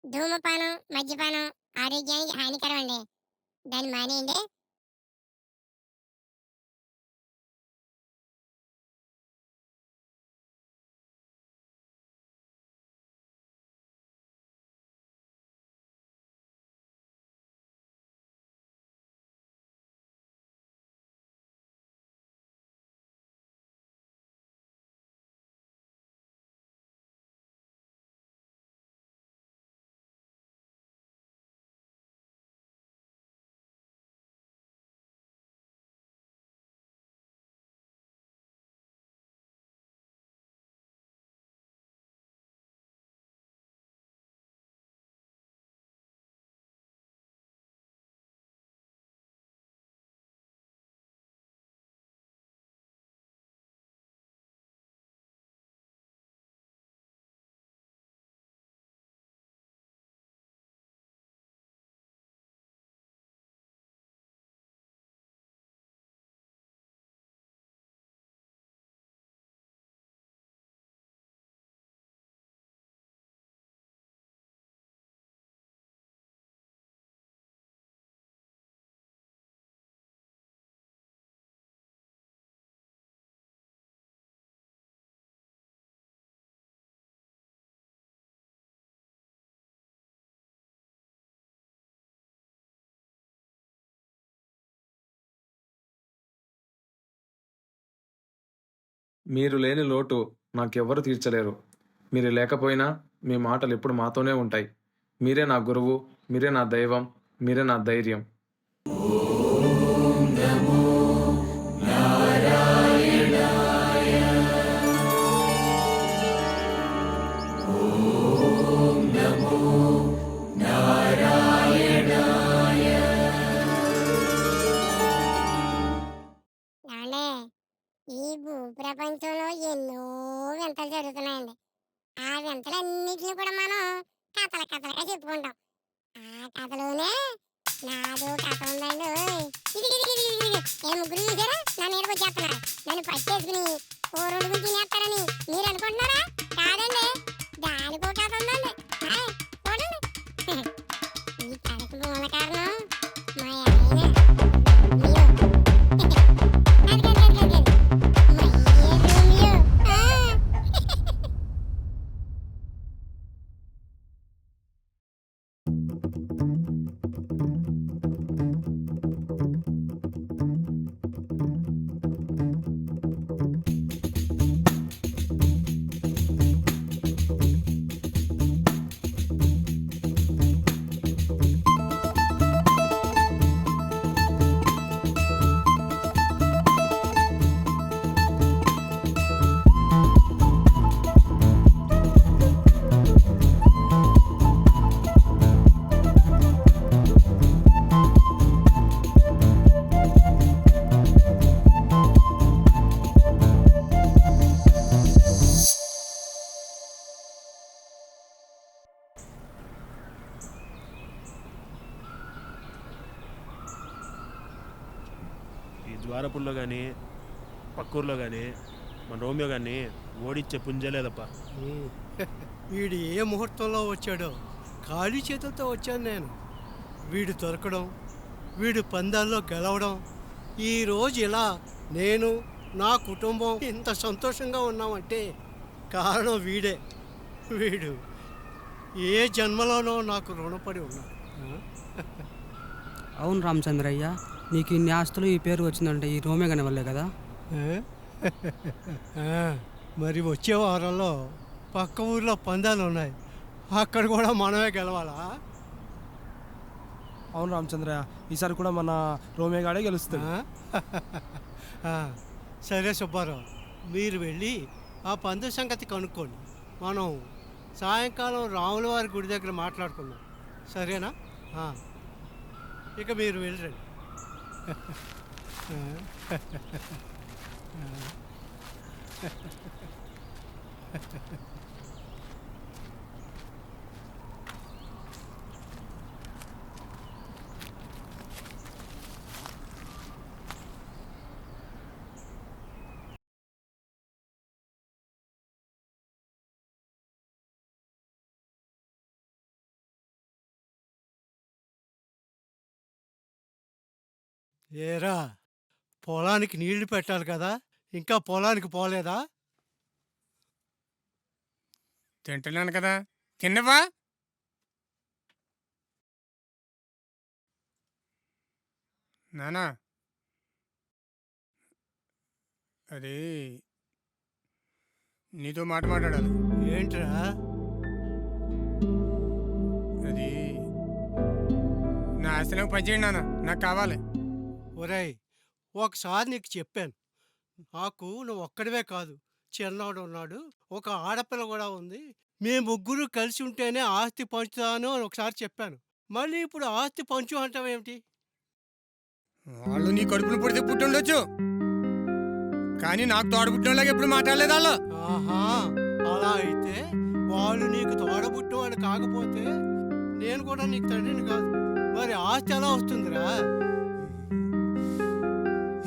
ధూమపానం, మద్యపానం ఆరోగ్యానికి హానికరం అండి. దాన్ని మానేయండి. మీరు లేని లోటు నాకెవ్వరు తీర్చలేరు. మీరు లేకపోయినా మీ మాటలెప్పుడు మాతోనే ఉంటాయి. మీరే నా గురువు, మీరే నా దైవం, మీరే నా ధైర్యం. ఏవండీ, ఈ భూప్రపంచంలో ఎన్నో వింతలు జరుగుతున్నాయండి. ఆ వింతలన్నిటిని కూడా మనం కథలుగా చెప్పుకుంటాం. ఆ కథలోనే నాదో కథ ఉందండోయ్! ఏ ముగ్గురు చూసారా? నా మీదకొచ్చేస్తున్నారు. నన్ను పట్టేసుకుని ఓ 2 గుంజి తినేత్తారని మీరనుకుంటున్నారా? కాదండి. దానికో కథ ఉందండి. హాయ్ చూడండి. ఈ కథకి మూల కారణం మా ఆయన. రోమియో. కాదు. మయ్యే రోమియో. ఆ! ఈ ద్వారపుల్లో కానీ పక్కూర్లో కానీ మన రోమియో కానీ ఓడిచ్చే పుంజలేదప్ప. ఉమ్. వీడు ఏ ముహూర్తంలో వచ్చాడో ఖాళీ చేతులతో వచ్చాను నేను. వీడు దొరకడం, వీడు పందాల్లో గెలవడం, ఈరోజు ఇలా నేను నా కుటుంబం ఇంత సంతోషంగా ఉన్నామంటే కారణం వీడే. వీడు ఏ జన్మలోనో నాకు రుణపడి ఉన్నాడు. అవును రామచంద్రయ్య, నీకు ఇన్ని ఆస్తులు ఈ పేరు వచ్చిందంటే ఈ రోమే గని వల్లే కదా. ఆ? ఆ, మరి వచ్చే వారంలో పక్క ఊర్లో పందాలు ఉన్నాయి. అక్కడ కూడా మనమే గెలవాలా? అవును రామచంద్రయ్య, ఈసారి కూడా మన రోమేగాడే గెలుస్తాడు. ఆ, సరే సుబ్బారావు, మీరు వెళ్ళి ఆ పందెం సంగతి కనుక్కోండి. మనం సాయంకాలం రాముల వారి గుడి దగ్గర మాట్లాడుకుందాం, సరేనా? ఆ, ఇక మీరు వెళ్ళండి. ఏరా పొలానికి నీళ్లు పెట్టాలి కదా ఇంకా పొలానికి పోలేదా? తింటున్నాను కదా, తిన్నవా? నానా అది నీతో మాట్లాడాలి. ఏంట్రా? అది నా ఆస్తి నాకు పనిచేయండి నాన్న, నాకు కావాలి. ఒరేయ్, ఒకసారి నీకు చెప్పాను, నాకు నువ్వు ఒక్కడివే కాదు, చిన్నోడు ఉన్నాడు, ఒక ఆడపిల్ల కూడా ఉంది, మేము ముగ్గురు కలిసి ఉంటేనే ఆస్తి పంచుతాను అని ఒకసారి చెప్పాను. మళ్ళీ ఇప్పుడు ఆస్తి పంచు అంటావేమిటి? వాళ్ళు నీ కడుపును పుడితే పుట్టుండొచ్చు, కానీ నాకు తోడబుట్టినలాగా ఎప్పుడు మాట్లాడలేదు వాళ్ళు. ఆహా, అలా అయితే వాళ్ళు నీకు తోడబుట్టు వాళ్ళు కాకపోతే నేను కూడా నీకు తండ్రిని కాదు, మరి ఆస్తి ఎలా వస్తుందిరా?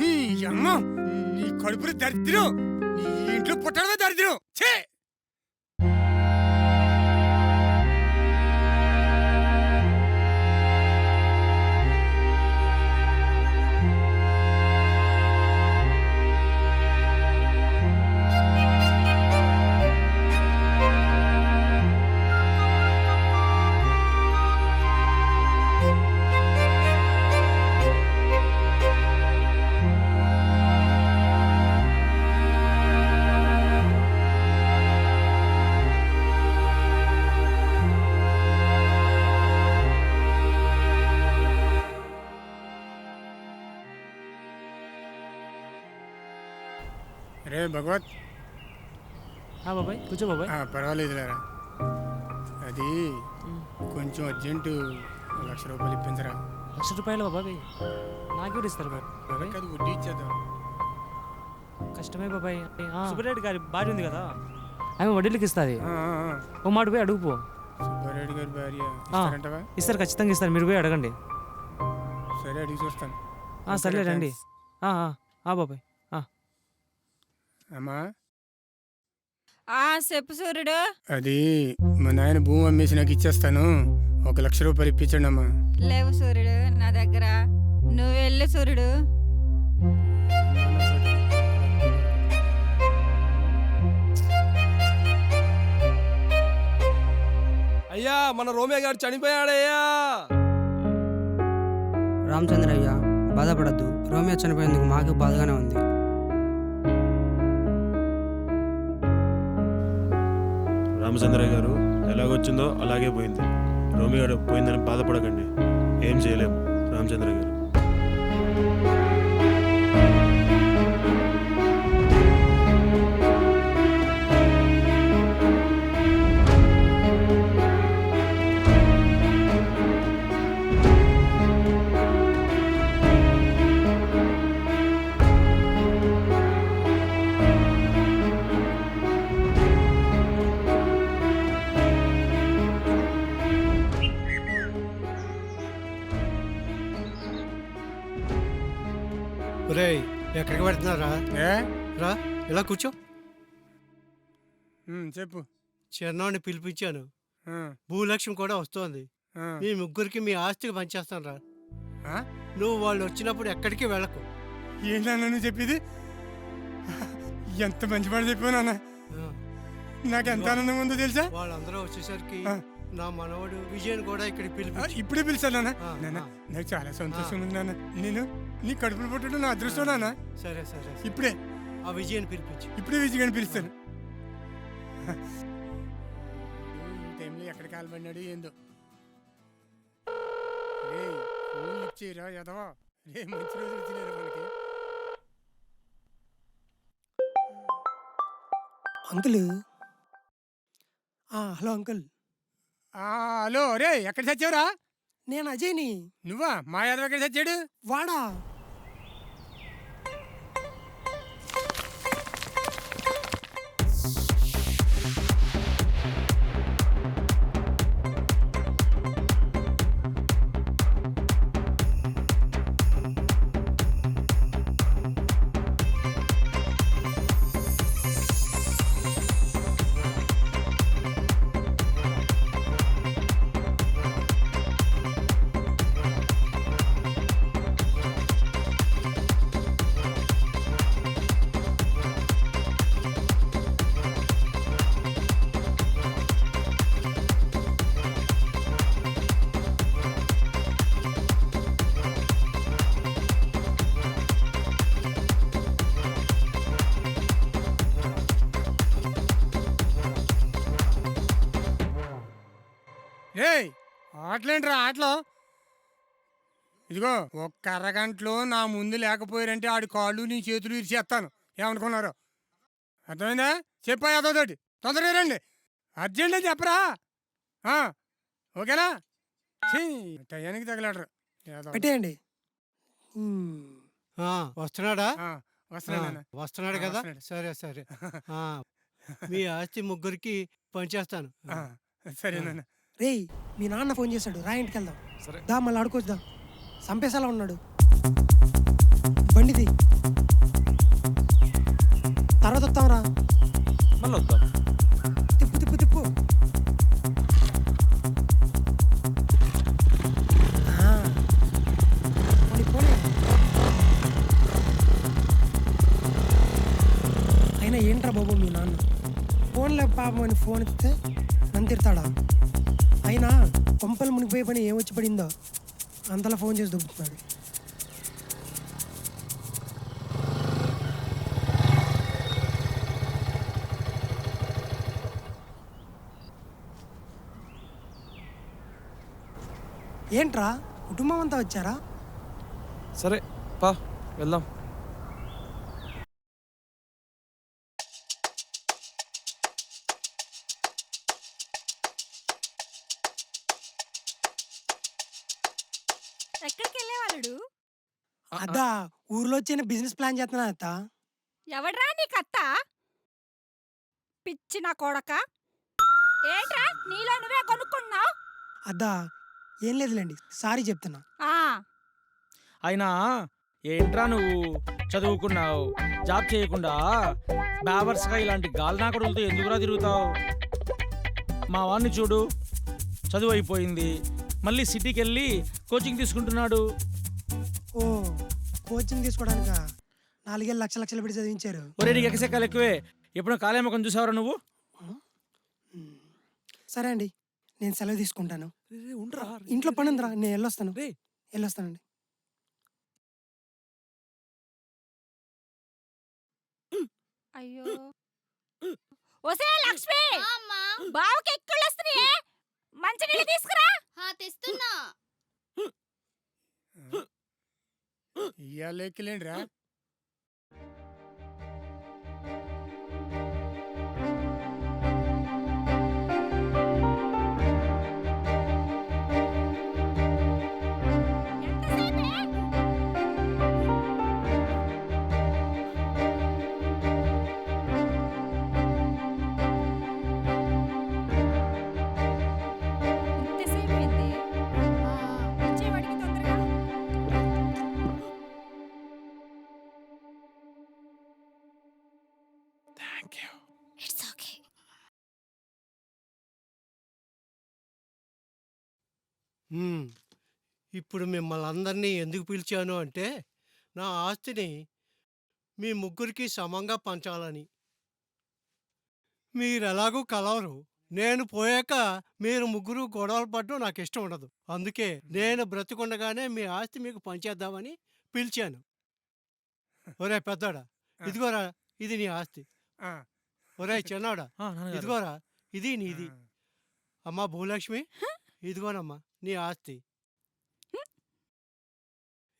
ఈ అమ్మ, నీ కడుపులు దరిద్రం, నీ ఇంట్లో పుట్టడమే దరిద్రం. ఛే! రే భగవత్, బాబాయ్ కూర్చో బాబాయ్. పర్వాలేదు లేరా, అది కొంచెం అర్జెంటు, 1,00,000 రూపాయలు ఇప్పించరా. 1,00,000 రూపాయలు బాబాయ్, నాకెవరు ఇస్తారు బాబాయ్? అది వడ్డీ ఇచ్చేద్దాం. కష్టమే బాబాయ్. సుబ్బారెడ్డి గారి భార్య ఉంది కదా, ఆమె వడ్డీలకి ఇస్తుంది. ఓ మాట పోయి అడుగుపో. సుబ్బారెడ్డి గారి భార్య ఇస్తారంటవా? ఇస్తారు, ఖచ్చితంగా ఇస్తారు, మీరు పోయి అడగండి. సరే, అడిగి చూస్తాను. సర్లే రండి. బాబాయ్. అమ్మా, చెప్పు సూర్యుడు. అది మా నాయన భూమి అమ్మేసి నాకు ఇచ్చేస్తాను, 1,00,000 రూపాయలు ఇప్పించండి అమ్మా. లేవు సూర్యుడు నా దగ్గర, నువ్వు వెళ్ళు సూర్యుడు. అయ్యా, మన రోమే గారు చనిపోయాడయ్యా. రామచంద్రయ్య, బాధపడద్దు. రోమియో చనిపోయేందుకు మాకు బాధగానే ఉంది. రామచంద్రయ్య గారు ఎలాగొచ్చిందో అలాగే పోయింది. రోమి గారు పోయిందని బాధపడకండి, ఏం చేయలేము. రామచంద్రయ్య గారు ఒరేయ్, ఎక్కడికి పెడుతున్నారా? ఏ? రా, ఇలా కూర్చో. చెప్పు. చిన్నోడిని పిలిపించాను, ఆ, భూలక్ష్మి కూడా వస్తోంది, ఆ. మీ ముగ్గురికి మీ ఆస్తికి పనిచేస్తాను రా. ఆ? నువ్వు వాళ్ళు వచ్చినప్పుడు ఎక్కడికి వెళ్ళకు. ఏంటన్నా నువ్వు చెప్పేది? ఎంత మంచి మాట చెప్పావు నాన్న, ఆ, నాకు ఎంత ఆనందంగా ఉందో తెలుసా? వాళ్ళందరూ వచ్చేసరికి ఆ. నా మనవడు విజయన్ కూడా ఇక్కడికి పిలిపించి. ఇప్పుడే పిలిచాను నాన్న. ఆ, నాన్న, ఆ. నాకు చాలా సంతోషం ఉంది నాన్న. నేను నీ కడుపులు పుట్టడం నా అదృష్టం నాన్న. సరే సరే సరే. ఇప్పుడే ఆ విజయన్ పిలిపించి. ఇప్పుడే విజయగాని పిలుస్తాను. ఈ టైంలో ఎక్కడ కాలబడినాడు ఏందో. రే, ఫోన్ లిఫ్ట్ చేయరా యదవా. రే, మంచి రోజు వచ్చినారు మనకి. అంకుల్. Hello uncle. హలో, రే, ఎక్కడ చచ్చావురా? నేను అజయ్ని. నువ్వా? మా యాదవ్ ఎక్కడ చచ్చాడు? వాడా? ఏయ్ ఆటలేంట్రా ఆటలు. ఇదిగో ఒక్క అరగంటలో నా ముందు లేకపోయారంటే ఆడి కాళ్ళు నీ చేతులు ఇరిచేస్తాను. ఏమనుకున్నారు? అర్థమైందా? చెప్పా అదోదోటి తొందరగా రండి. అర్జెంట్ అని చెప్పరా? ఆ, ఓకేనా? ఛీ, టయానికి తగలడరు. ఏదో. పెట్టేయండి. ఆ, వస్తున్నాడా? ఆ, వస్తున్నాను నాన్న. వస్తున్నాడు ఆ, కదా, వస్తున్నాడు. సరే సరే. ఆ, మీ ఆస్తి ముగ్గురికి పంచేస్తాను. ఆ, సరే నాన్న. రేయ్ మీ నాన్న ఫోన్ చేశాడు, రా ఇంటికి వెళ్దాం. సరే. దా మళ్ళీ ఆడుకోవద్దాం. సంపేసాలా ఉన్నాడు. బండిది తర్వాత వస్తాంరా. మళ్ళీ వద్దాం. తిప్పు తిప్పు తిప్పు. ఆ, పోనీ, పోనీ. అయినా ఏంట్రా బాబు మీ నాన్న ఫోన్లే పాపం అని ఫోన్ ఎత్తితే నన్ను తిడతాడా? అయినా కొంపలు మునిగిపోయే పని ఏమొచ్చి పడిందో అంతలా ఫోన్ చేసి దుబ్బుతున్నాడు. ఏంట్రా కుటుంబం అంతా వచ్చారా? సరే పా వెళ్దాం. ఎక్కడికి వెళ్ళేవాళ్ళు? అదా ఊర్లో వచ్చిన బిజినెస్ ప్లాన్ చేస్తున్నా అత్త. ఎవడ్రా నీకు అత్త? పిచ్చి నా కొడక. ఏంట్రా నీలో నువ్వే కొనుక్కున్నావు? అద్దా ఏం లేదులేండి, సారీ చెప్తున్నా. అయినా ఏంట్రా నువ్వు చదువుకున్నావు, జాబ్ చేయకుండా బ్యావర్స్గా ఇలాంటి గాలినాకడులతో ఎందుకురా తిరుగుతావు? మా వాడిని చూడు, చదువు అయిపోయింది, మళ్ళీ సిటీకి వెళ్ళి కోచింగ్ తీసుకుంటున్నాడు. ఓ కోచింగ్ తీసుకోవడానికా? 4 లక్షలు పెట్టి చదివించారు. ఒరే నీకు ఎక్కసెక్కలు ఎక్కువే. ఎప్పుడో కాలేమకం చూసావరా నువ్వు? సరే అండి, నేను సెలవు తీసుకుంటాను. ఇంట్లో పని ఉందిరా, నేను వెళ్ళొస్తాను. వెళ్ళొస్తానండి. అయ్యో ఒసే లక్ష్మి, బావకి ఎక్కుళ్ళు వస్తున్నాయే, మంచి నీళ్ళు తీసుకురా. తెస్తున్నా. ఇవాళ ఎక్కిలేండిరా. ఎంతసేపు అయింది? వచ్చేవాడికి తొందరగా. It's okay. ఇప్పుడు మిమ్మల్ని అందరినీ ఎందుకు పిలిచాను అంటే, నా ఆస్తిని మీ ముగ్గురికి సమంగా పంచాలని. మీరు ఎలాగూ కలవరు. నేను పోయాక మీరు ముగ్గురు గొడవలు పడడం నాకు ఇష్టం ఉండదు. అందుకే నేను బ్రతికుండగానే మీ ఆస్తి మీకు పంచేద్దామని పిలిచాను. ఒరే పెద్దోడా, ఇదిగోరా ఇది నీ ఆస్తి. ఆ, ఒరే చిన్నోడా, నాన్నగారు. ఇదిగోరా ఇది నీది. అమ్మా భూలక్ష్మి, ఇదిగోనమ్మా నీ ఆస్తి.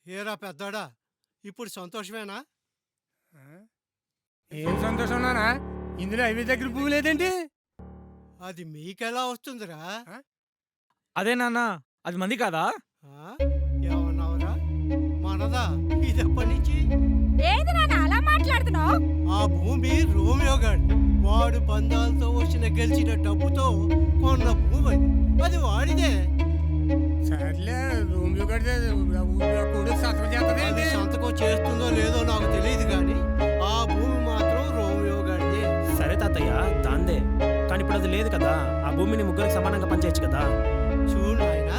ఏరా పెద్దోడా, ఇప్పుడు సంతోషమేనా? ఆ. ఏం సంతోషం నానా, ఇందులో అవి దగ్గర పువ్వు లేదేంటి? అది మీకెలా వస్తుందిరా? అదే నాన్న, అది మంది కాదా? ఆ? ఏమన్నావురా? మనదా? ఇది ఎప్పటి నుంచి? ఏంది నాన్న అలా మాట్లాడుతున్నావు? ఆ భూమి రోమియో గాడి. వాడు పందాలతో గెలిచిన డబ్బుతో కొన్న భూమి అది. అది వాడిదే. సర్లే రూమ్లో కడితే కూడా సత్వం అది చేస్తుంది. సంతకం చేస్తుందో లేదో నాకు తెలియదు కానీ ఆ భూమి మాత్రం రోమియో గాడిదే. సరే తాతయ్య, దాందే. కానీ ఇప్పుడు అది లేదు కదా, ఆ భూమిని ముగ్గురికి సమానంగా పంచేయచ్చు కదా. చూడు ఆయన,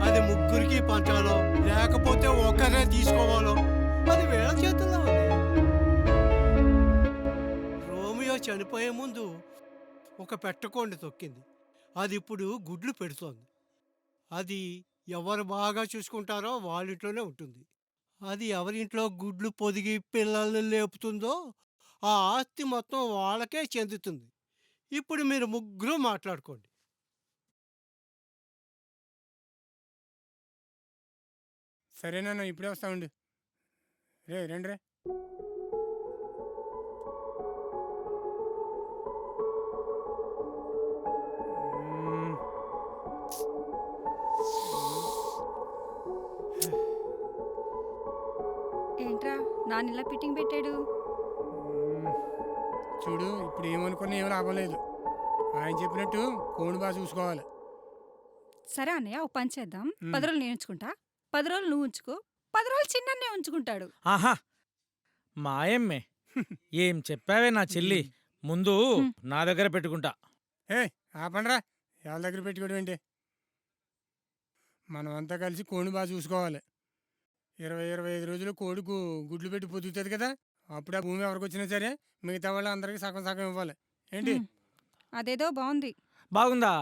అది ముగ్గురికి పంచాలో లేకపోతే ఒక్కరే తీసుకోవాలో అది వీళ్ళ చేతుల్లో ఉంది. రోమియో చనిపోయే ముందు ఒక పెట్టకోండి తొక్కింది. అది ఇప్పుడు గుడ్లు పెడుతోంది. అది ఎవరు బాగా చూసుకుంటారో వాళ్ళింట్లోనే ఉంటుంది. అది ఎవరింట్లో గుడ్లు పొదిగి పిల్లల్ని లేపుతుందో ఆ ఆస్తి మొత్తం వాళ్ళకే చెందుతుంది. ఇప్పుడు మీరు ముగ్గురు మాట్లాడుకోండి. సరేనా, ఇప్పుడే వస్తా ఉండు. రండి రే. ఏంట్రా నాన్న ఇలా ఫిట్టింగ్ పెట్టాడు? చూడు, ఇప్పుడు ఏమనుకున్నా ఏం లాభం లేదు. ఆయన చెప్పినట్టు కోడి బాగా చూసుకోవాలి. సరే అన్నయ్య, ఒక పని చేద్దాం. 10 రోజులు నేను ఉంచుకుంటా, 10 రోజులు నువ్వు ఉంచుకో, 10 రోజులు చిన్నన్నే ఉంచుకుంటాడు. ఆహా మాయమ్మే ఏం చెప్పావే నా చెల్లి. ముందు నా దగ్గర పెట్టుకుంటా. ఆపండ్రా, ఎవరి దగ్గర పెట్టుకోవడం ఏంటి? మనం అంతా కలిసి కోడిని బాగా చూసుకోవాలి. 20-25 రోజులు కోడికు గుడ్లు పెట్టి పొదుగుతుంది కదా, అప్పుడు ఆ భూమి ఎవరికి వచ్చినా సరే మిగతా వాళ్ళు అందరికీ సగం సగం ఇవ్వాలి. ఏంటి? అదేదో బాగుంది. బాగుందా?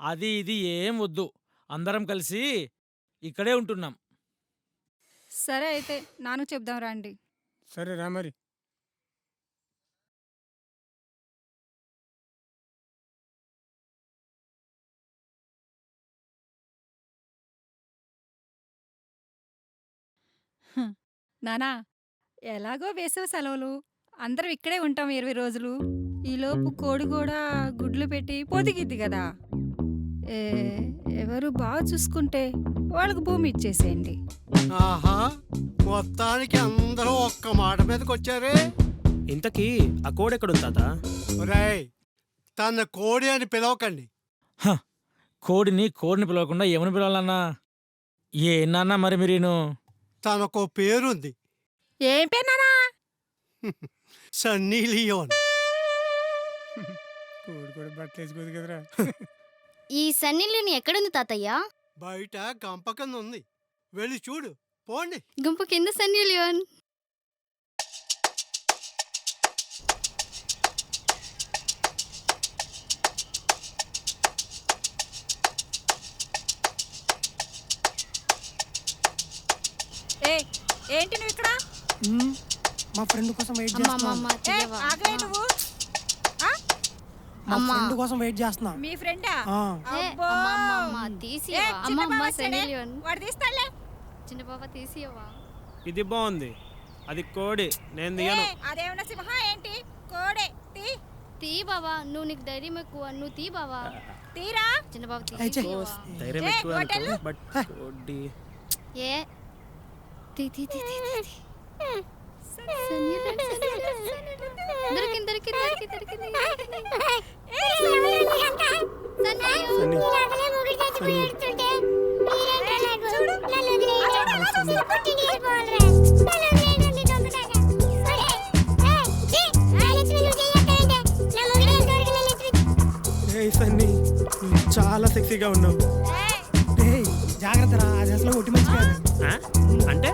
అది ఇది ఏం వద్దు, అందరం కలిసి ఇక్కడే ఉంటున్నాం. సరే అయితే నాన్న చెప్దాం రండి. సరే రా మరి. నానా, ఎలాగో వేసవి సెలవులు, అందరం ఇక్కడే ఉంటాం 20 రోజులు. ఈలోపు కోడి కూడా గుడ్లు పెట్టి పొదిగిద్ది కదా. ఎవరు బాగా చూసుకుంటే వాళ్ళకి భూమి ఇచ్చేసేయండి. ఆహా, మొత్తానికి అందరూ ఒక్క మాట మీదకి వచ్చారే. ఇంతకీ ఆ కోడి ఎక్కడుంది తాత? ఒరేయ్, తన కోడి అని పిలవకండి. కోడిని పిలవకుండా ఏమని పిలవాలన్నా? ఏనా మరి మీరేను? తనకో పేరుంది. ఏం పేరు నానా? Sunny Leone. కోడి కూడా బట్టలు వేసుకోదు కదరా. ఈ సన్నీలిని ఎక్కడుంది తాతయ్య? బయట గంప కింద ఉంది, వెళ్ళి చూడు. పోండి. గుంపు కింద సన్నీలియోన్. ఏంటి నువ్వు ఇక్కడ? మా ఫ్రెండ్ కోసం వెయిట్ చేస్తున్నా. మా ఫ్రెండ్ కోసం వెయిట్ చేస్తున్నా. మీ ఫ్రెండా? చిన్న బాబా తీసియవా? ఇది బాగుంది, అది కోడి, నేను తీయను. అదేమన్నా సింహం ఏంటి? కోడే. తీ బాబా, నువ్వు నీకు ధైర్యం ఎక్కువ, నువ్వు తీ బాబా. తీరా చిన్న బాబా ధైర్యం ఎక్కువ అనుకో, బట్ కోడి ఏ తీ తీ తీ తీ దొరికింది దొరికింది దొరికింది సన్నీ, చాలా సెక్సీగా ఉన్నావు. జాగ్రత్త రా, అది అసలు ఒట్టి మంచి కాదు. అంటే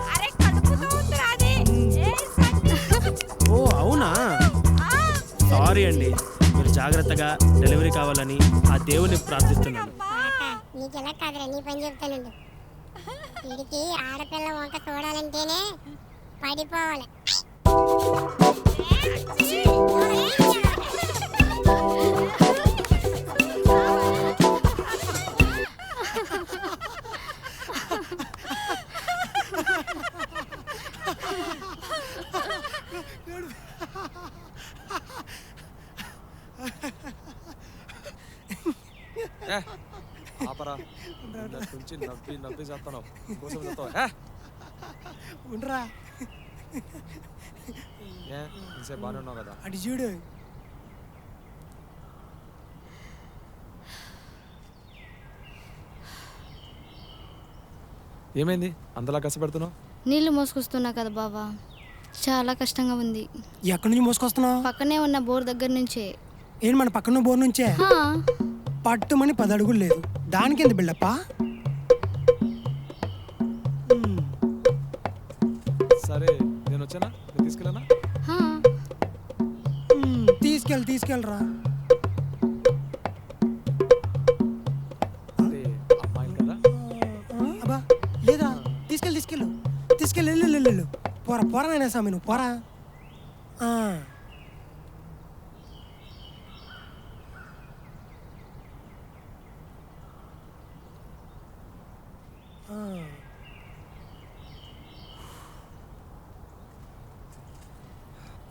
ఓ అవునా? సారీ అండి, మీరు జాగ్రత్తగా డెలివరీ కావాలని ఆ దేవుని ప్రార్థిస్తున్నాను. నీకెలా కాదురా, నీ పని చెప్తానండి. వీడికి ఆడపిల్ల వంక చూడాలంటేనే పడిపోవాలి. ఆపరా, నుంచి నవ్వి నవ్వి చేస్తాను కోసం ఉండరా. ఇంతసేపు బాగానే ఉన్నావు కదా. అటు చూడు. ఏమైంది అంతలా కష్టపడుతున్నావు? నీళ్లు మోసుకొస్తున్నా కదా బాబా, చాలా కష్టంగా ఉంది. ఎక్కడి నుంచి మోసుకొస్తున్నావు? పక్కనే ఉన్న బోర్ దగ్గర నుంచే. ఏంటి మన పక్కన బోర్ నుంచే? పట్టుమని 10 అడుగులు లేదు, దానికి ఎంత బిల్డప్ప? సరే నేను వచ్చానా, నేను తీసుకెళ్ళనా? తీసుకెళ్ళరా. అమ్మాయిలు కదా. అబ్బా లేదా, తీసుకెళ్ళు వెళ్ళు. పోరా నాయనా స్వామి, నువ్వు పోరా.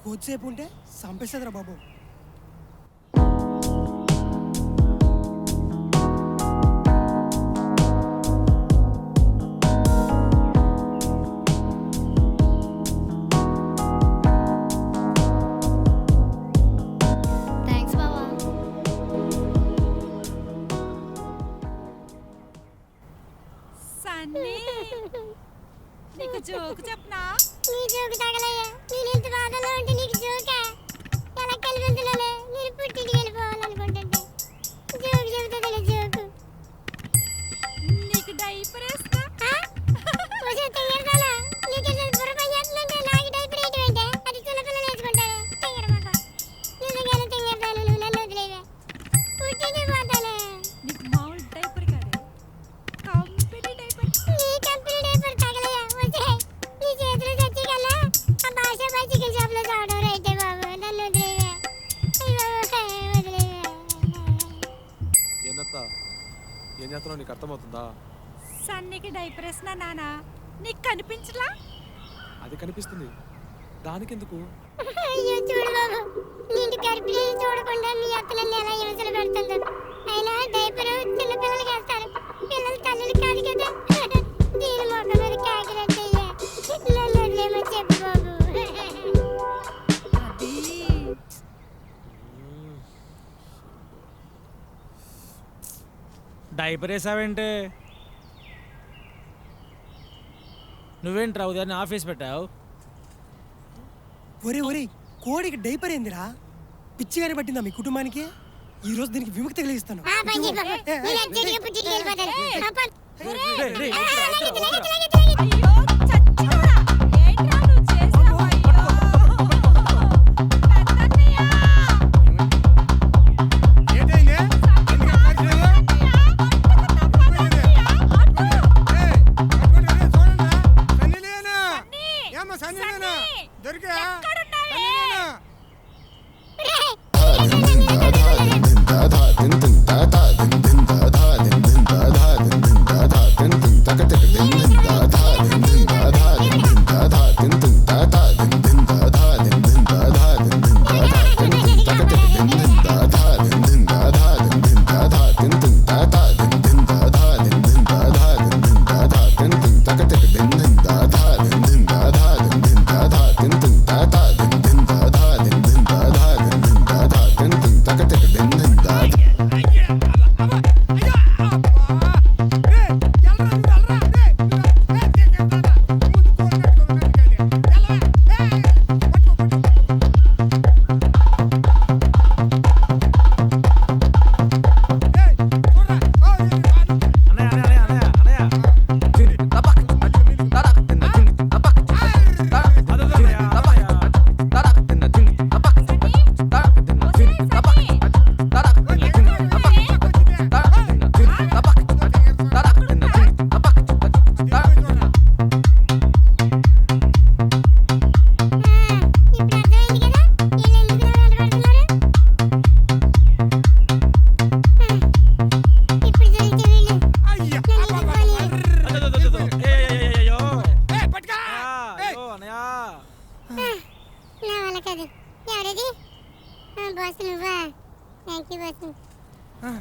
ఇంకొద్దిసేపు ఉంటే చంపేస్తుందిరా బాబు. థ్యాంక్స్ బావా. సన్నీ నీకు జోకు చెప్పనా? నీ జోకు తగలయ్యా. నేను ఇంత బాధలో ఉంటే నీకు జోకా? ఎలా కలిపించలేనే? నేను పుట్టింటికి వెళ్ళిపోవాలనుకుంటుంటే జోకు చెబుతుందలే జోకు. నీకు డైపర్ వేస్తా. వచ్చే తెంగరదాలా నీకు బుర్ర పని చేస్తుందంటే నాకు డైపర్ వేయటం అంటే అది చిన్నపిల్లలు వేసుకుంటారు. తెంగర మాకు నిజంగానే తెంగరదాలు నువ్వు నన్ను వదిలేవే. పుట్టింటికి పోతానే. నీకు మామూలు డైపర్ కాదే, కంపెనీ డైపర్. నీ కంపెనీ డైపర్ తగలయ్యా. వచ్చే నీ చేతులు చచ్చి కల్లా ఆ భాష పై చికెన్ షాప్ లో చావడం రైతే బాబు. నన్ను వదిలేవే. అయ్యో వదిలేవే. ఏందత్త ఏం చేస్తున్నావు నీకు అర్థమవుతుందా? సన్నీకి డైపర్ వేసినా నానా, నీకు కనిపించలా? అది కనిపిస్తుంది, దానికెందుకు? అయ్యో చూడు బాబు, నీ ఇంటి గర్భిణీ చూడకుండా మీ అత్తలన్నీ ఎలా హింసలు పెడుతుందో. అయినా డైపర్ చిన్న పిల్లలకి వేస్తారు, పిల్లల తల్లులు కాదు కదా. దీని మొక్క మీద కాకినట్టయ్యా. నన్ను వదిలేమని చెప్పు బాబు. అది డైపర్ వేసావేంటే? నువ్వేంట్రా ఉదయాన్నే ఆఫీస్ పెట్టావు? ఒరే ఒరే, కోడికి డైపర్ ఏందిరా? పిచ్చిగానే పట్టిందా మీ కుటుంబానికి? ఈ రోజు దీనికి విముక్తి కలిగిస్తాను. ఆ పని చేయి బాబు. మీరు అర్జెంటుగా పుట్టింటికి వెళ్ళిపోతారు. ఆ పని. రేయ్, రేయ్, అయ్యో చచ్చిపోరా. ఏంట్రా నువ్వు చేసావు? అయ్యో పెద్దన్నయ్య. ఏంటైంది? ఎందుకు అక్కడికి సన్నీలేనా? దొరికా? ఎక్కడున్నావే? సన్నీలేనా?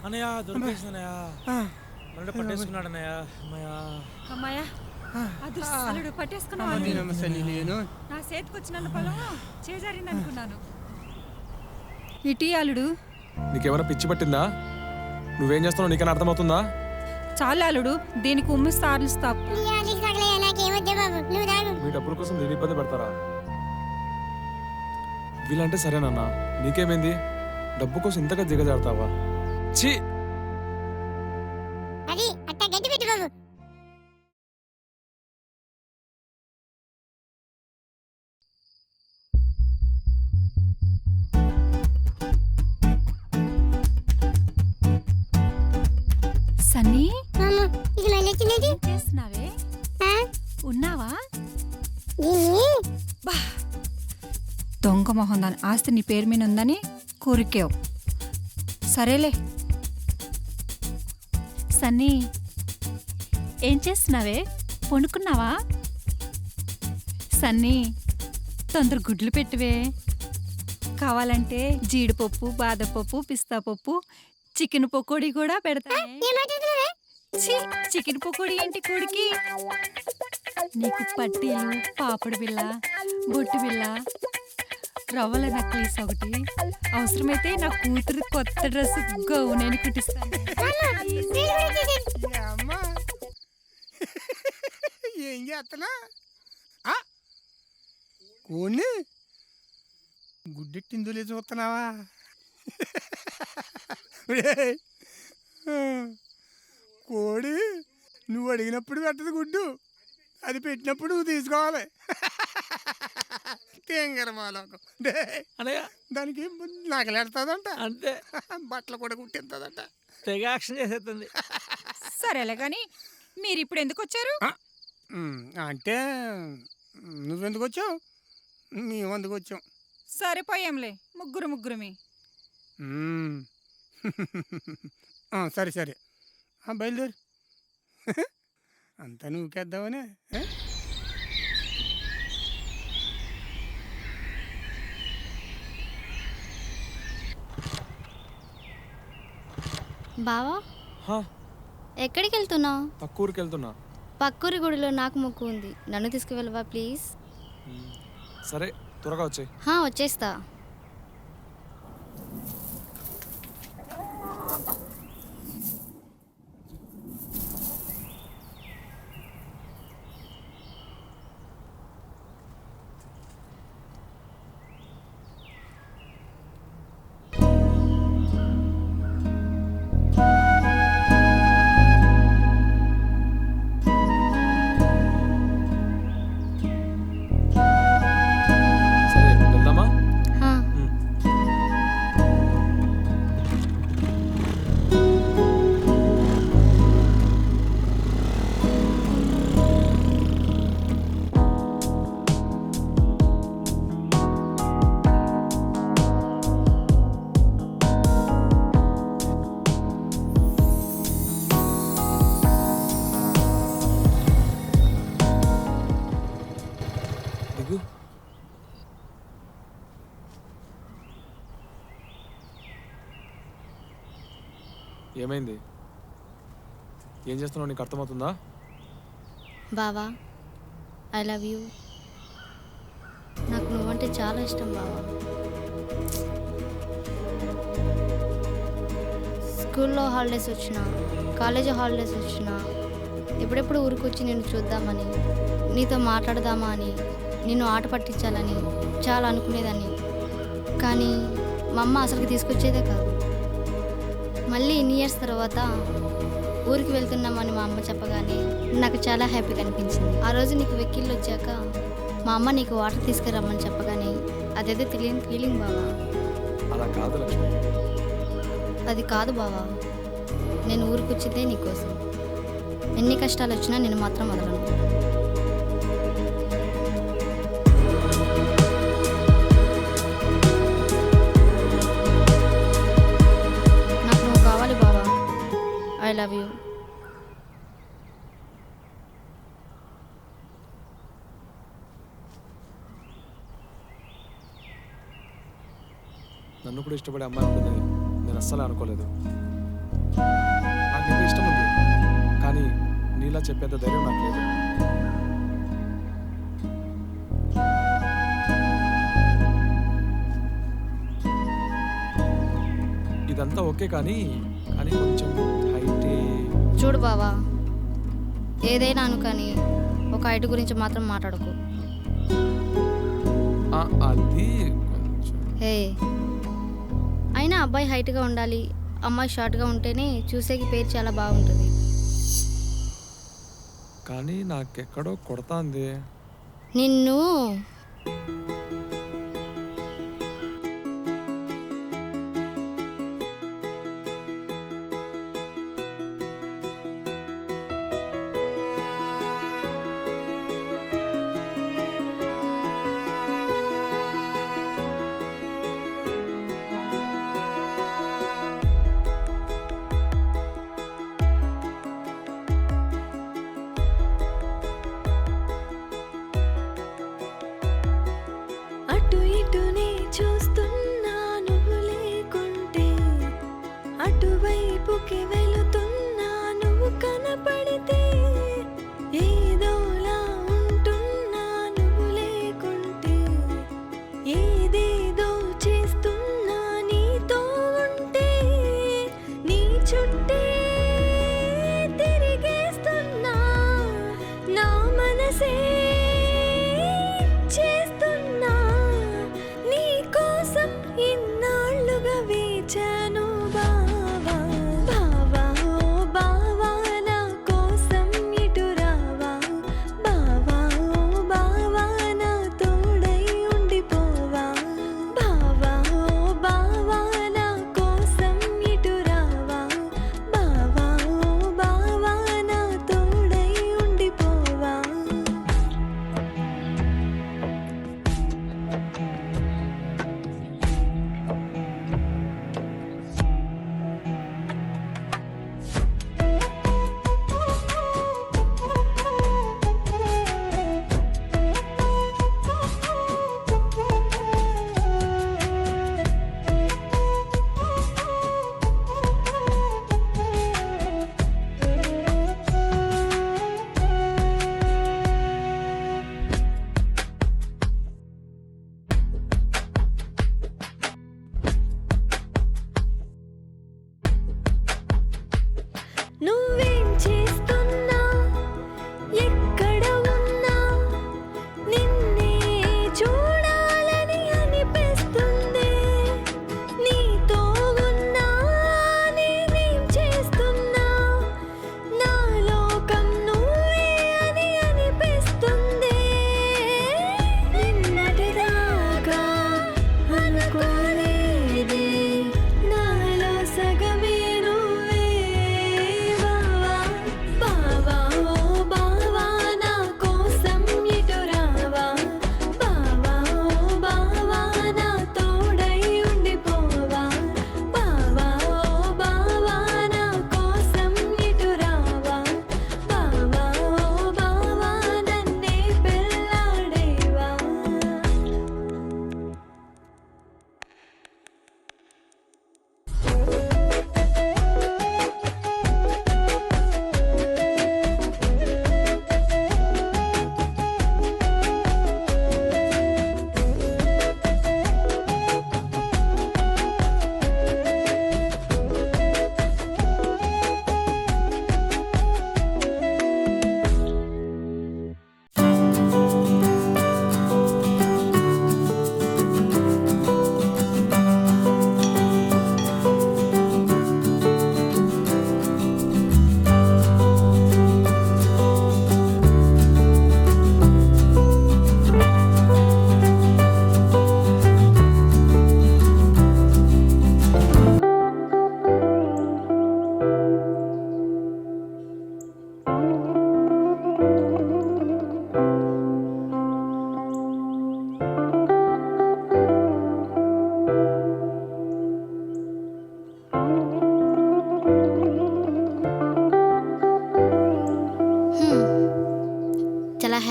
అనయ్య దొరికేసిందనయ్య. మళ్ళీ పట్టేసుకున్నాడు అన్నయ్య. అమ్మయ్య అమ్మాయ అదృష్టాలుడు పట్టేసుకున్నావు. అదేనమ్మ సన్నీలేను. నా చేతికి వచ్చిన పొలం చేజారింది అనుకున్నాను. ఇటీ అల్లుడు. నీకేమైనా పిచ్చి పట్టిందా? నువ్వేం చేస్తున్నావు నీకైనా అర్థమవుతుందా? చాలు అల్లుడు, దీనికి ఉమ్మిస్తా ఆర్లిస్తా. మీ డబ్బుల కోసం నేను ఇబ్బంది పెడతారా? వీళ్ళంటే సరేనన్నా, నీకేమైంది? డబ్బు కోసం ఇంతగా దిగజారుతావా? ఛీ! అది అట్ట గట్టి పెట్టు బాబు. సన్నీ, ఇది మళ్ళీ వచ్చింది. చేస్తున్నావే? ఉన్నావా? దొంగ మొహం దాని ఆస్తి నీ పేరు మీద ఉందని కోరికేవు. సరేలే. సన్నీ, ఏం చేస్తున్నావే? పండుకున్నావా? సన్నీ, తొందర గుడ్లు పెట్టివే. కావాలంటే జీడిపప్పు, బాదపప్పు, పిస్తా పప్పు, చికెన్ పకోడీ కూడా పెడతానే. ఏం మాట్లాడుతున్నావే? ఛీ, చికెన్ పకోడీ ఏంటి కొడుకి? నీకు పట్టీలు, పాపడి బిళ్ళ, బొట్టు బిళ్ళ, రవ్వల నక్లీస్ ఒకటి, అవసరమైతే నా కూతురు కొత్త డ్రెస్ గౌన్ అని కుట్టిస్తాను. అమ్మా ఏం చేస్తున్నా కోడిని గుడ్డెట్టిందో లేదు చూస్తున్నావా? ఒరేయ్, కోడి నువ్వు అడిగినప్పుడు పెట్టదు గుడ్డు, అది పెట్టినప్పుడు నువ్వు తీసుకోవాలి. తెంగరమాలోకం అనగా దానికి నగలెడతాదంట, అంతే, బట్టలు కూడా కుట్టిస్తుందంట. తెగ యాక్షన్ చేసేస్తుంది. సరేలే కానీ మీరు ఇప్పుడు ఎందుకు వచ్చారు? అంటే నువ్వెందుకు వచ్చావు, మేము ఎందుకు వచ్చాం. సరిపోయాంలే, ముగ్గురుమి. సరే సరే బయలుదేరు. అంతా నువ్వుకేద్దామనే. బావా హా, ఎక్కడికి వెళ్తున్నావు? పక్క ఊరికి వెళ్తున్నా. పక్కూరి గుడిలో నాకు మొక్కు ఉంది, నన్ను తీసుకువెళ్ళవా ప్లీజ్? సరే, త్వరగా వచ్చాయి. వచ్చేస్తా. సరే, వెళ్దామా? హా. దిగు. ఏమైంది? ఏం చేస్తున్నావు, నీకు అర్థమవుతుందా? బావా ఐ లవ్ యూ. నాకు నువ్వంటే చాలా ఇష్టం బావా. స్కూల్లో హాలిడేస్ వచ్చినా, కాలేజీ హాలిడేస్ వచ్చినా ఎప్పుడెప్పుడు ఊరికి వచ్చి నిన్ను చూద్దామని, నీతో మాట్లాడదామా అని, నిన్ను ఆట పట్టించాలని చాలా అనుకునేదాన్ని. కానీ మా అమ్మ అసలుకి తీసుకొచ్చేదే కాదు. మళ్ళీ ఇన్ని ఇయర్స్ తర్వాత ఊరికి వెళ్తున్నామని మా అమ్మ చెప్పగానే నాకు చాలా హ్యాపీగా అనిపించింది. ఆ రోజు నీకు వెక్కిళ్ళు వచ్చాక మా అమ్మ నీకు వాటర్ తీసుకురమ్మని చెప్పగానే అదేదో తెలియని ఫీలింగ్ బావా. అలా కాదు లక్ష్మి. అది కాదు బావా, నేను ఊరికి వచ్చిందే నీకోసం. ఎన్ని కష్టాలు వచ్చినా నేను మాత్రం వదలను. నాకు నువ్వు కావాలి బావా. I love you. నన్ను కూడా ఇష్టపడే అమ్మాయి ఉంటుందని నేను అస్సలు అనుకోలేదు. నాకు నీకు ఇష్టం ఉంది, కానీ నీలా చెప్పేంత ధైర్యం నాకు లేదు. ఇదంతా ఓకే, కానీ కానీ కొంచెం హైట్. చూడు బావా, ఏదైనా అను కానీ ఒక హైట్ గురించి మాత్రం మాట్లాడకు. అది కొంచెం హే, అయినా అబ్బాయి హైట్గా ఉండాలి, అమ్మాయి షార్ట్గా ఉంటేనే చూసేకి పేరు చాలా బాగుంటుంది. కానీ నాకెక్కడో కొడతాంది. నిన్ను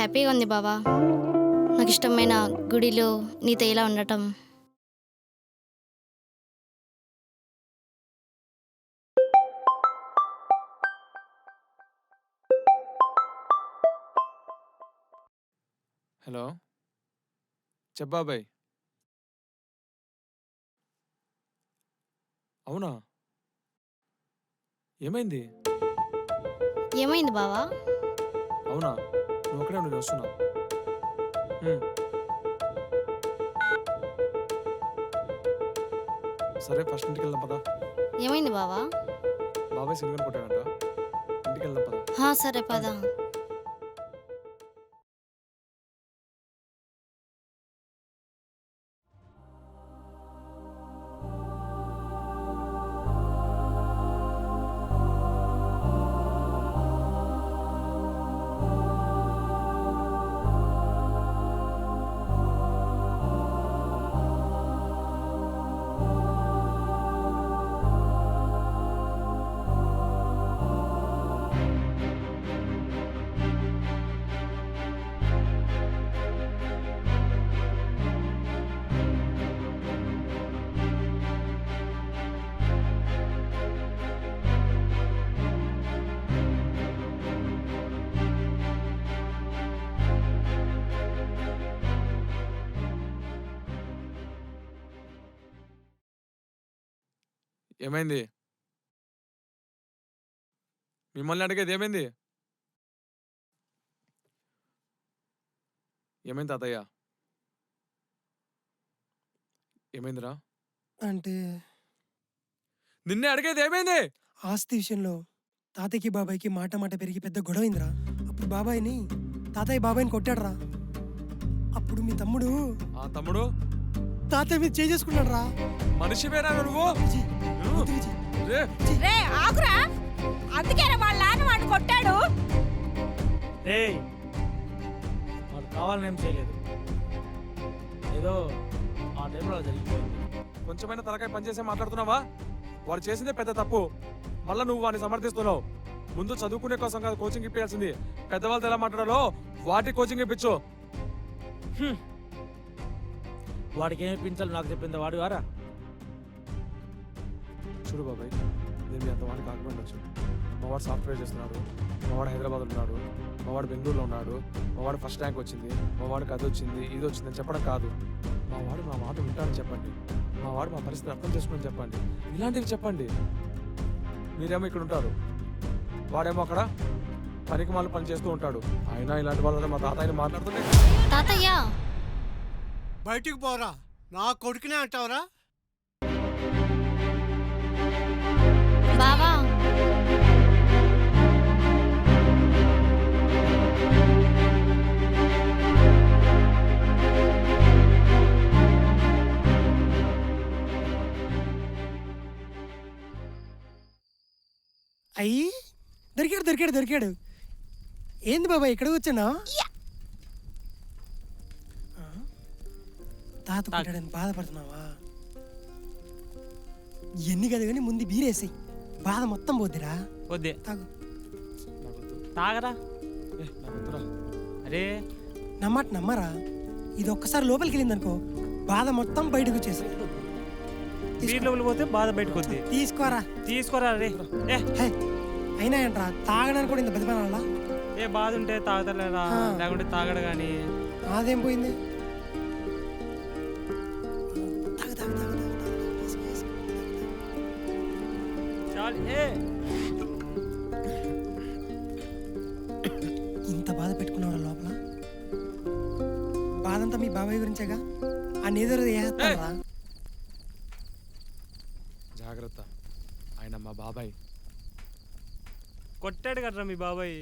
హ్యాపీగా ఉంది బావా. నాకు ఇష్టమైన గుడిలో నీతో ఇలా ఉండటం. హలో చెప్పాబాయ్. అవునా, ఏమైంది? ఏమైంది బావా? అవునా, నువ్వు అక్కడే ఉండి నేను వస్తున్నా. సరే ఫస్ట్ ఇంటికి వెళ్దాం పదా. ఏమైంది బావా? బాబాయ్ సినిమా కొట్టాడంట, ఇంటికి వెళ్దాం పదా. సరే పదా. ఏమైంది? మిమ్మల్ని అడిగేది ఏమైంది? ఏమైంది తాతయ్య? ఏమైందిరా? అంటే నిన్నే అడిగేది ఏమైంది? ఆస్తి విషయంలో తాతయ్యకి బాబాయ్కి మాట మాట పెరిగి పెద్ద గొడవైందిరా. అప్పుడు తాతయ్య బాబాయ్ని కొట్టాడురా. అప్పుడు మీ తమ్ముడు ఆ తమ్ముడు తాతయ్య మీద చేసుకున్నాడు రా. మనిషివేనా నువ్వు? రే, రే ఆగురా, అందుకేనా వాళ్ళ నాన్న వాడిని కొట్టాడు. రేయ్, వాడు కావాలని ఏం చేయలేదు, ఏదో ఆ టైంలో జరిగిపోయింది. కొంచెమైనా తలకాయ పనిచేసే మాట్లాడుతున్నావా? వాడు చేసిందే పెద్ద తప్పు, మళ్ళా నువ్వు వాడిని సమర్థిస్తున్నావు. ముందు చదువుకునే కోసం కాదు కోచింగ్ ఇప్పించాల్సింది. పెద్దవాళ్ళతో ఎలా మాట్లాడాలో వాటి కోచింగ్ ఇప్పించు. వాడికి ఏమి ఇప్పించాలో నాకు చెప్పింది వాడు వారా. చూడు బాబాయ్, నేను మీ అంతవాడిని కాకపోవచ్చు. మా వాడు సాఫ్ట్వేర్ చేస్తున్నాడు, మా వాడు హైదరాబాద్ ఉన్నాడు, మా వాడు బెంగళూరులో ఉన్నాడు, మా వాడు ఫస్ట్ ర్యాంక్ వచ్చింది, మా వాడికి అది వచ్చింది ఇది వచ్చిందని చెప్పడం కాదు. మా వాడు మా మాట వింటాడని చెప్పండి, మా వాడు మా పరిస్థితి అర్థం చేసుకుని చెప్పండి, ఇలాంటివి చెప్పండి. మీరేమో ఇక్కడ ఉంటారు, వాడేమో అక్కడ పనికి మాలు పని చేస్తూ ఉంటాడు. అయినా ఇలాంటి వాళ్ళతో మా తాతయ్యని మాట్లాడుతుంటే తాతయ్య బయటికి పోరా, నా కొడుకునే అంటావురా? బావా అయ్యి దొరికాడు. ఏంది బాబాయ్ ఇక్కడ కూర్చున్నా? తాత కొట్టాడని బాధపడుతున్నావా? ఎన్ని కదా కానీ ముందు బీరేసాయి, బాధ మొత్తం పోద్దిరా. వద్దే తాగు. తాగరా. అరే నమ్మరా, ఇది ఒక్కసారి లోపలికి వెళ్ళింది అనుకో, బాధ మొత్తం బయటకు వచ్చేసి. లోపలికి పోతే బాధ బయటకు వద్ది. తీసుకోరా రే. అయినా ఏంట్రా తాగడానికి కూడా ఇంత బతిమాలా? ఏ బాధ ఉంటే తాగుతలేరా, లేకుంటే తాగడు కానీ. అదేం పోయింది? ఇంత బాధ పెట్టుకున్నాడు లోపల. బాధంతా మీ బాబాయ్ గురించేగా, ఆ నేదరు చేస్తారా? జాగ్రత్త, ఆయన మా బాబాయ్. కొట్టాడు కదరా మీ బాబాయ్.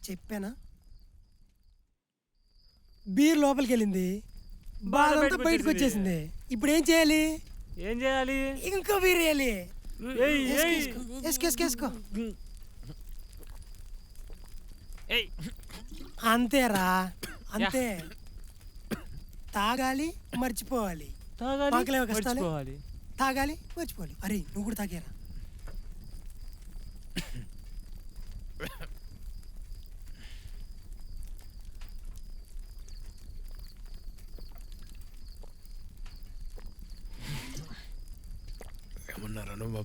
చెప్పానా? బీర్ లోపలికి వెళ్ళింది, బాధ అంతా బయటకు వచ్చేసింది. ఇప్పుడు ఏం చేయాలి? ఇంకో బీర్ వేయాలి. వేసుకో. అంతేరా, అంతే. తాగాలి, మర్చిపోవాలి. తాగాలి, మర్చిపోవాలి. అరే నువ్వు కూడా తాగారా?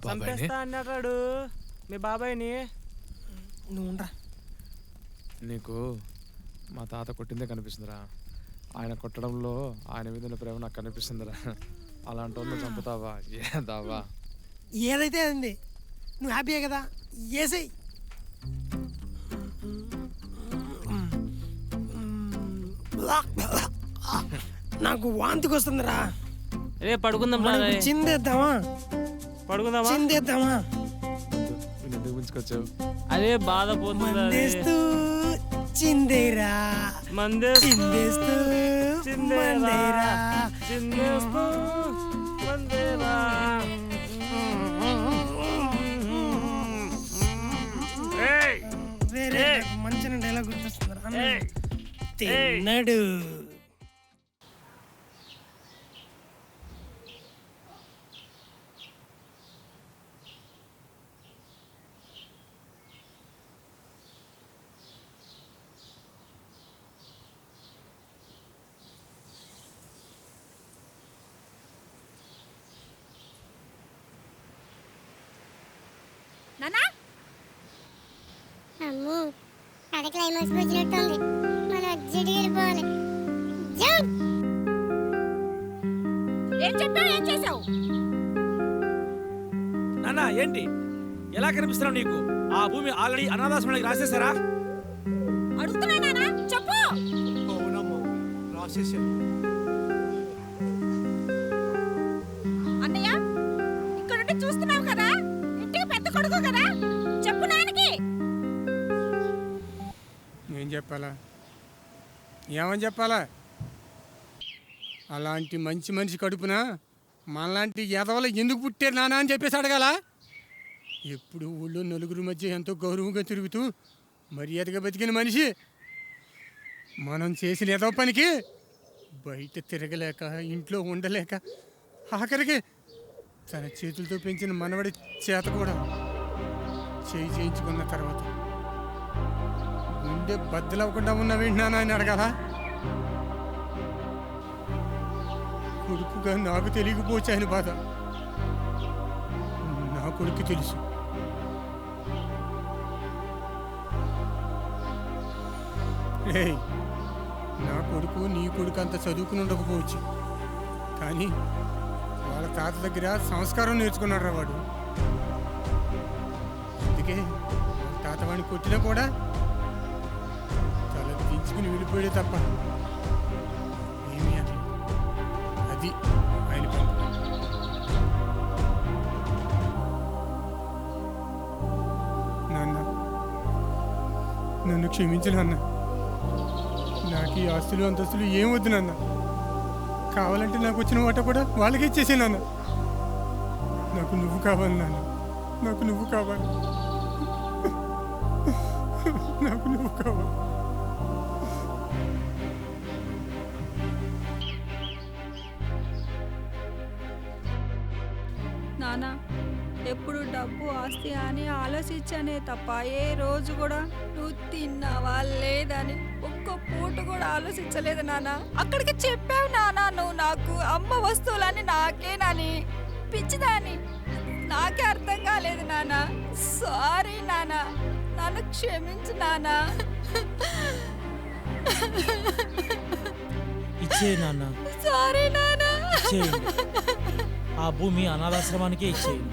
చంపేస్తా అన్నాడు మీ బాబాయ్ని. నువ్వు ఉండరా. నీకు మా తాత కొట్టిందే కనిపిస్తుందిరా. ఆయన కొట్టడంలో ఆయన మీద ఉన్న ప్రేమ నాకు కనిపిస్తుందిరా. అలాంటి వాళ్ళు చంపుతావా? ఏదావా? ఏదైతే అంది నువ్వు హ్యాపీయే కదా, ఏసేయ్. నాకు వాంతికి వస్తుందిరా. రే పడుకుందాం రా. మనకి చిందేద్దామా? పడుకుందామా? చిందేద్దామా? నేను ఎందుకు పిలుచుకొచ్చావు? అదే బాధ పోతుంది. మందేస్తూ చిందేరా, చిందేస్తూ మందేరా. వేరే మంచి డైలాగ్ గుర్తొస్తుందిరా. తిన్నాడు. నానా అమ్మో కథ క్లైమాక్స్ వచ్చినట్టుంది. మనం అర్జెంట్గా వెళ్ళిపోవాలి. జంప్. ఏం చెప్పావు, ఏం చేసావు? నాన్న ఏంటి ఎలా కనిపిస్తున్నావు నీకు? ఆ భూమి ఆల్రెడీ అనాథాశ్రమానికి రాసేసారా? అడుగుతున్నా నానా, చెప్పు. అవునమ్మా, రాసేసాను. అన్నయ్య ఇక్కడ నుండి చూస్తున్నావు కదా, ఇంటికి పెద్ద కొడుకు కదా, చెప్పు నాన్నకి. ఏం చెప్పాలా, ఏమని చెప్పాలా? అలాంటి మంచి మనిషి కడుపున మనలాంటి ఎదవలు ఎందుకు పుట్టారు నానా అని చెప్పేసి అడగాల? ఎప్పుడు ఊళ్ళో నలుగురు మధ్య ఎంతో గౌరవంగా తిరుగుతూ మర్యాదగా బతికిన మనిషి మనం చేసిన ఎదవ పనికి బయట తిరగలేక, ఇంట్లో ఉండలేక, ఆఖరికి తన చేతులతో పెంచిన మనవడి చేత కూడా చేయించుకున్న తర్వాత గుండె బద్దలవ్వకుండా ఉన్నావేంటి నాన్న అని అడగాల? కొడుకుగా నాకు తెలియకపోవచ్చు ఆయన బాధ. నా కొడుకు తెలుసు. ఏయ్, నా కొడుకు నీ కొడుకు అంత చదువుకుని ఉండకపోవచ్చు, కానీ వాళ్ళ తాత దగ్గర సంస్కారం నేర్చుకున్నాడు రా వాడు. అందుకే తాత వాడిని కొట్టినా కూడా తల దించుకుని వెళ్ళిపోయాడే తప్ప ఏమీ అట్లా. అది ఆయన పని. నాన్న, నన్ను క్షమించు నాన్న. నాకు ఈ ఆస్తులు అంతస్తులు ఏం వద్దు నాన్న. కావాలంటే నాకు వచ్చిన వాట కూడా వాళ్ళకి ఇచ్చేసే నాన్న. నాకు నువ్వు కావాలి నాన్న, నాకు నువ్వు కావాలి, నాకు నువ్వు కావాలి. నానా ఎప్పుడు డబ్బు ఆస్తి అని ఆలోచించానే తప్ప ఏ రోజు కూడా నువ్వు తిన్నావా లేదని ఒక్క పూట కూడా ఆలోచించలేదు నాన్న. అక్కడికి చెప్పావు నాన్న నువ్వు నాకు అమ్మ వస్తువులని నాకేనని. పిచ్చిదాని, నాకే అర్థం కాలేదు నాన్న. సారీ నాన్న, నన్ను క్షమించు నాన్న. ఇచ్చే నాన్న, సారీ నాన్న. ఇచ్చేయండి. ఆ భూమి అనాథాశ్రమానికే ఇచ్చేయండి.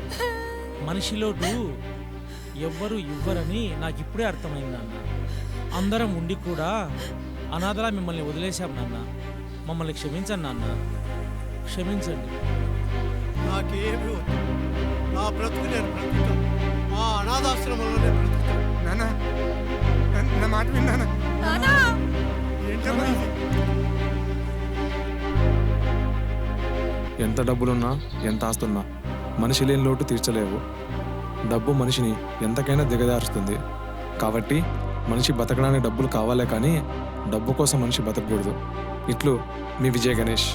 మనిషిలోటు ఎవ్వరు ఇవ్వరని నాకు ఇప్పుడే అర్థమైంది నాన్న. అందరం ఉండి కూడా అనాథలా మిమ్మల్ని వదిలేశాం నాన్న. మమ్మల్ని క్షమించండి నాన్న, క్షమించండి. నాకేమి వద్దు. నా బ్రతుకు నేను బ్రతుకుతాను. ఆ అనాథాశ్రమంలో నేను బ్రతుకుతాను. నాన్న, నా మాట విన్నానా? నానా ఏంటమ్మా ఇది? ఎంత డబ్బులున్నా, ఎంత ఆస్తున్నా మనిషి లేని లోటు తీర్చలేవు. డబ్బు మనిషిని ఎంతకైనా దిగజారుస్తుంది. కాబట్టి మనిషి బతకడానికి డబ్బులు కావాలే కానీ డబ్బు కోసం మనిషి బతకకూడదు. ఇట్లు మీ విజయ్ గణేష్.